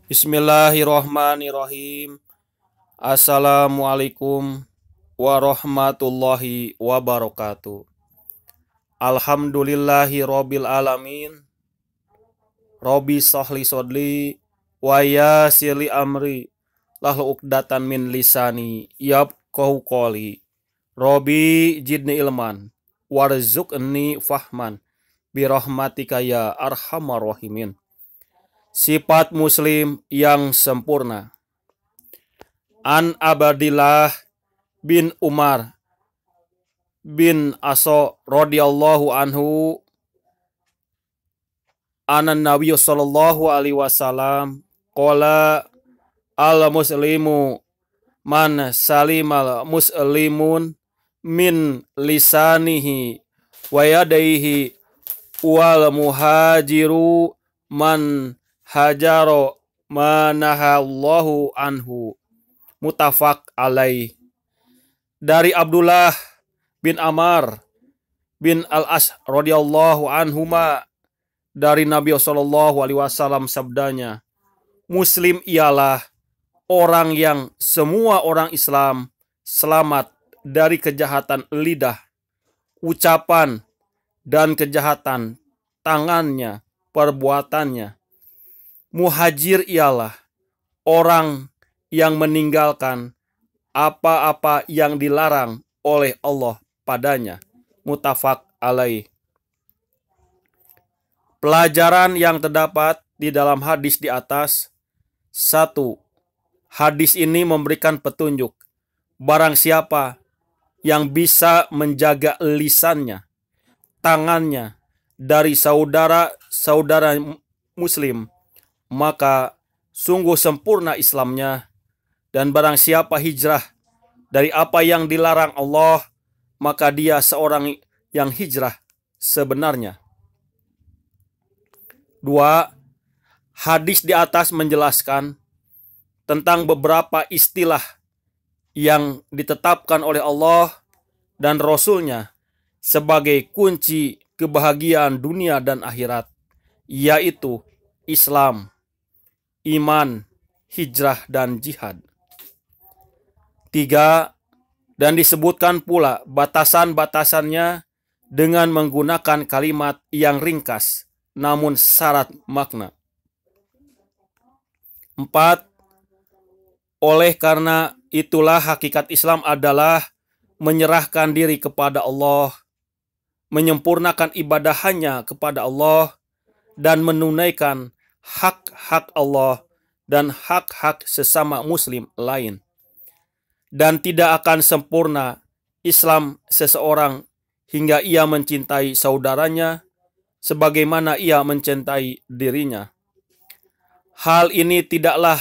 Bismillahirrohmanirrohim. Assalamualaikum warahmatullahi wabarakatuh. Alhamdulillahi robbil alamin. Robi sahli sodli wa yassirli amri lahu uqdatan min lisani yafqahu qawli. Robi jidni ilman warzuqni fahman birahmatika ya arhamar rahimin. Sifat muslim yang sempurna. An Abdillah bin Umar bin Aso radhiyallahu anhu anan Nabi sallallahu alaihi wasallam qala al muslimu man salimal muslimun min lisanihi wa yadaihi wal muhajiru man hajaro manahallahu anhu. Muttafaq alaih. Dari Abdullah bin Amr bin Al-As radhiyallahu anhuma, dari Nabi sallallahu alaihi wasallam sabdanya, Muslim ialah orang yang semua orang Islam selamat dari kejahatan lidah, ucapan, dan kejahatan tangannya, perbuatannya. Muhajir ialah orang yang meninggalkan apa-apa yang dilarang oleh Allah padanya. Muttafaq alaih. Pelajaran yang terdapat di dalam hadis di atas. 1. Hadis ini memberikan petunjuk. Barang siapa yang bisa menjaga lisannya, tangannya dari saudara-saudara muslim, maka sungguh sempurna Islamnya. Dan barang siapa hijrah dari apa yang dilarang Allah, maka dia seorang yang hijrah sebenarnya. 2. Hadis di atas menjelaskan tentang beberapa istilah yang ditetapkan oleh Allah dan Rasul-Nya sebagai kunci kebahagiaan dunia dan akhirat, yaitu Islam, iman, hijrah, dan jihad. 3. Dan disebutkan pula batasan-batasannya dengan menggunakan kalimat yang ringkas namun syarat makna. 4. Oleh karena itulah hakikat Islam adalah menyerahkan diri kepada Allah, menyempurnakan ibadah hanya kepada Allah, dan menunaikan hak-hak Allah dan hak-hak sesama muslim lain. Dan tidak akan sempurna Islam seseorang hingga ia mencintai saudaranya sebagaimana ia mencintai dirinya. Hal ini tidaklah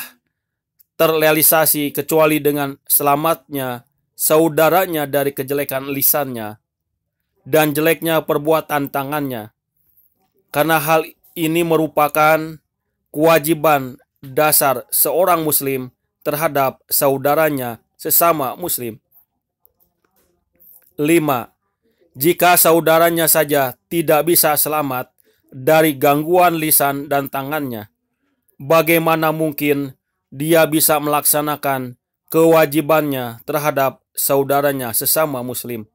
terrealisasi kecuali dengan selamatnya saudaranya dari kejelekan lisannya dan jeleknya perbuatan tangannya. Karena hal ini merupakan kewajiban dasar seorang muslim terhadap saudaranya sesama muslim. 5. Jika saudaranya saja tidak bisa selamat dari gangguan lisan dan tangannya, bagaimana mungkin dia bisa melaksanakan kewajibannya terhadap saudaranya sesama muslim?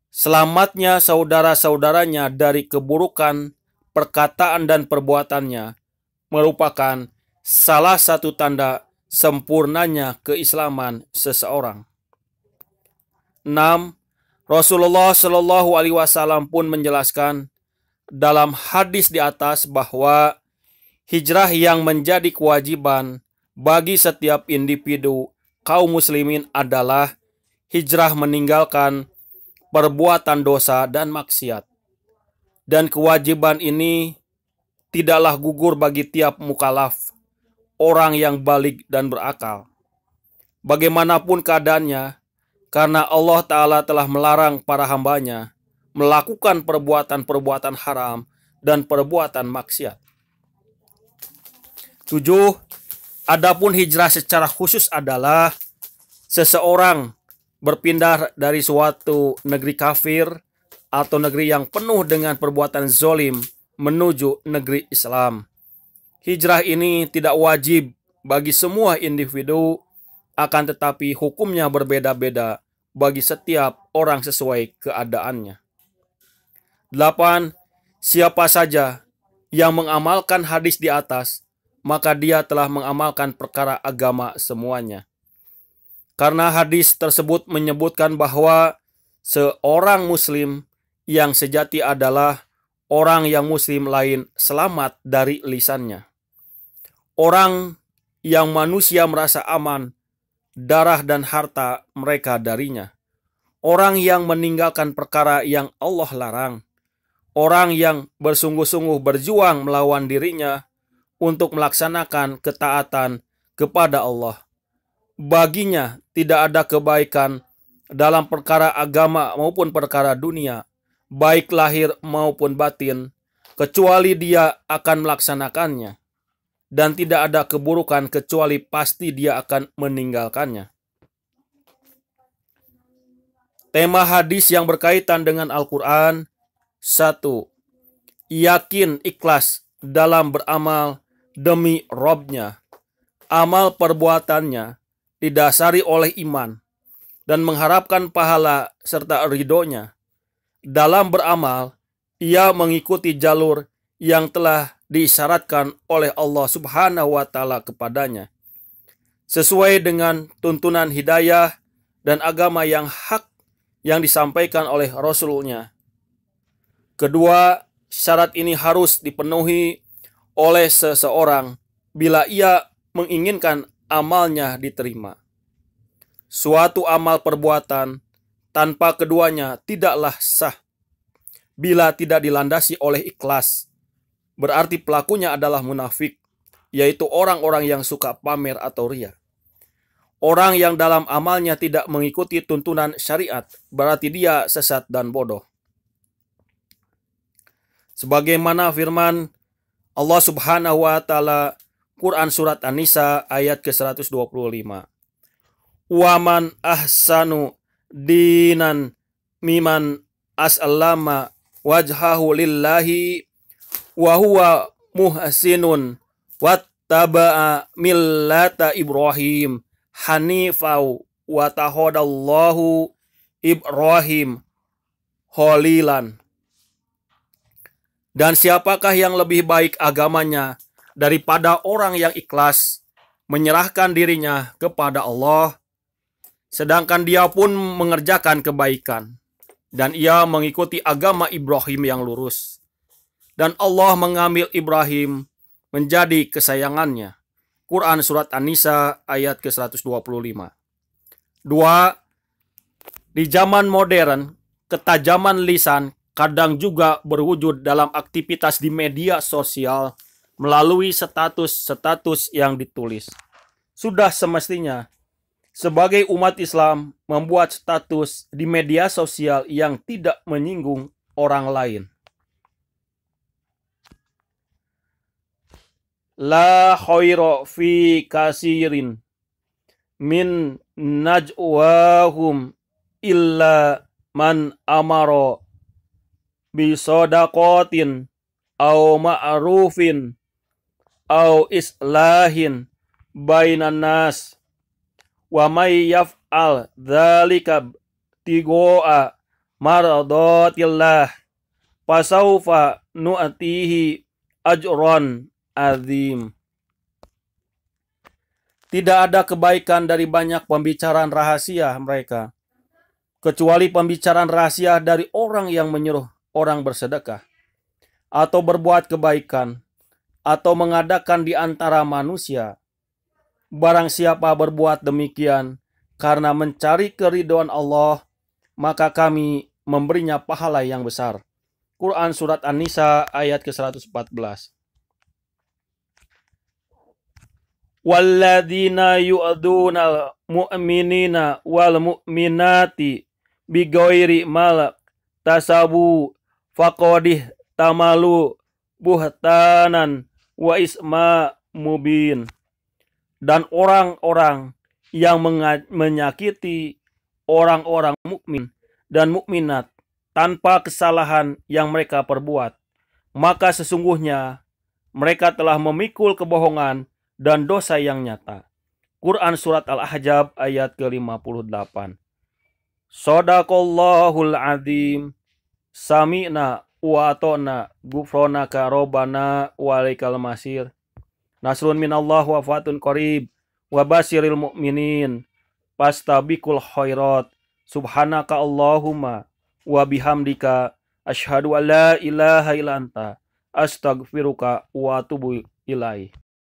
Selamatnya saudara-saudaranya dari keburukan perkataan dan perbuatannya merupakan salah satu tanda sempurnanya keislaman seseorang. 6. Rasulullah Shallallahu Alaihi Wasallam pun menjelaskan dalam hadis di atas bahwa hijrah yang menjadi kewajiban bagi setiap individu kaum muslimin adalah hijrah meninggalkan perbuatan dosa dan maksiat. Dan kewajiban ini tidaklah gugur bagi tiap mukallaf, orang yang balik dan berakal, bagaimanapun keadaannya, karena Allah Ta'ala telah melarang para hambanya melakukan perbuatan-perbuatan haram dan perbuatan maksiat. 7. Adapun hijrah secara khusus adalah seseorang berpindah dari suatu negeri kafir atau negeri yang penuh dengan perbuatan zolim menuju negeri Islam. Hijrah ini tidak wajib bagi semua individu, akan tetapi hukumnya berbeda-beda bagi setiap orang sesuai keadaannya. 8. Siapa saja yang mengamalkan hadis di atas, maka dia telah mengamalkan perkara agama semuanya. Karena hadis tersebut menyebutkan bahwa seorang muslim yang sejati adalah orang yang muslim lain selamat dari lisannya. Orang yang manusia merasa aman darah dan harta mereka darinya. Orang yang meninggalkan perkara yang Allah larang. Orang yang bersungguh-sungguh berjuang melawan dirinya untuk melaksanakan ketaatan kepada Allah. Baginya tidak ada kebaikan dalam perkara agama maupun perkara dunia, baik lahir maupun batin, kecuali dia akan melaksanakannya. Dan tidak ada keburukan kecuali pasti dia akan meninggalkannya. Tema hadis yang berkaitan dengan Al-Quran. 1. Yakin ikhlas dalam beramal demi Robnya. Amal perbuatannya didasari oleh iman dan mengharapkan pahala serta ridhonya. Dalam beramal, ia mengikuti jalur yang telah diisyaratkan oleh Allah Subhanahu wa Ta'ala kepadanya, sesuai dengan tuntunan hidayah dan agama yang hak yang disampaikan oleh Rasul-Nya. Kedua, syarat ini harus dipenuhi oleh seseorang bila ia menginginkan amalnya diterima. Suatu amal perbuatan tanpa keduanya tidaklah sah bila tidak dilandasi oleh ikhlas. Berarti pelakunya adalah munafik, yaitu orang-orang yang suka pamer atau ria. Orang yang dalam amalnya tidak mengikuti tuntunan syariat, berarti dia sesat dan bodoh. Sebagaimana firman Allah Subhanahu wa Ta'ala, Quran surat An-Nisa ayat ke-125. Waman ahsanu dinan miman aslama wajhahu lillahi wa huwa muhsinun wattaba'a millata Ibrahim hanifau wa tahadallahu Ibrahim khalilan. Dan siapakah yang lebih baik agamanya daripada orang yang ikhlas menyerahkan dirinya kepada Allah, sedangkan dia pun mengerjakan kebaikan, dan ia mengikuti agama Ibrahim yang lurus. Dan Allah mengambil Ibrahim menjadi kesayangannya. Quran surat An-Nisa ayat ke-125. 2. Di zaman modern, ketajaman lisan kadang juga berwujud dalam aktivitas di media sosial melalui status-status yang ditulis. Sudah semestinya sebagai umat Islam membuat status di media sosial yang tidak menyinggung orang lain. La khaira fi kasirin min najwahum illa man amara bi sadaqatin aw ma'rufin aw islahin bainan nas wa may yaf'al dzalika tigoa maradatillah fasaufa nu'tihi ajran azim. Tidak ada kebaikan dari banyak pembicaraan rahasia mereka, kecuali pembicaraan rahasia dari orang yang menyuruh orang bersedekah, atau berbuat kebaikan, atau mengadakan di antara manusia. Barang siapa berbuat demikian karena mencari keridhaan Allah, maka kami memberinya pahala yang besar. Quran surat An-Nisa ayat ke-114. Walladzina yu'aduna mu'minina wal mu'minati bighairi mal tasabu faqadih tamalu buhtanan wa isma mubin. Dan orang-orang yang menyakiti orang-orang mukmin dan mukminat tanpa kesalahan yang mereka perbuat, maka sesungguhnya Mereka telah memikul kebohongan dan dosa yang nyata. Quran Surat Al-Ahzab ayat ke-58. Shadaqallahul Azim. Sami'na wa ata'na ghufranaka rabbana walaikal masir. Nasrun minallah wa fatun qarib wa basyiril mu'minin. Fastabiqul khairat. Subhanaka Allahumma wa bihamdika asyhadu an la ilaha illa anta astaghfiruka wa atubu ilaih.